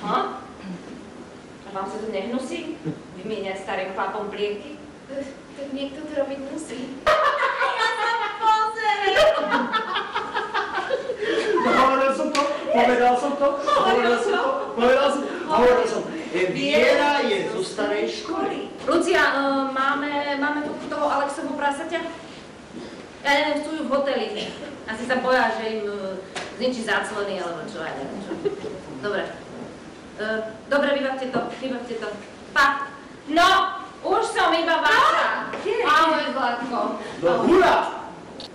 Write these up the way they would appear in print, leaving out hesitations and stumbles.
Aha. A vám sa to nehnusí? Vymieňať starým chlapom plienky? Tak niekto to robiť musí. Ja sa pozerám! Povedal som. Viera je zo starej školy. Lucia, máme tu toho Alexovho prasaťa? Ja neviem, chcú ju v hoteli. Asi sa boja, že im zničí záclony, alebo čo, ja neviem čo. Dobre. Dobre, vybavte to. Pa! No, už som iba vaša. Ahoj, Zlatko. No hurá!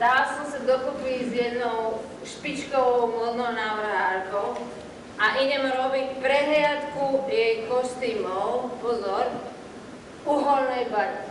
Dala som sa dokopy s jednou špičkovou modnou návrhárkou a idem robiť prehliadku jej kostýmov, pozor, uholnej bani.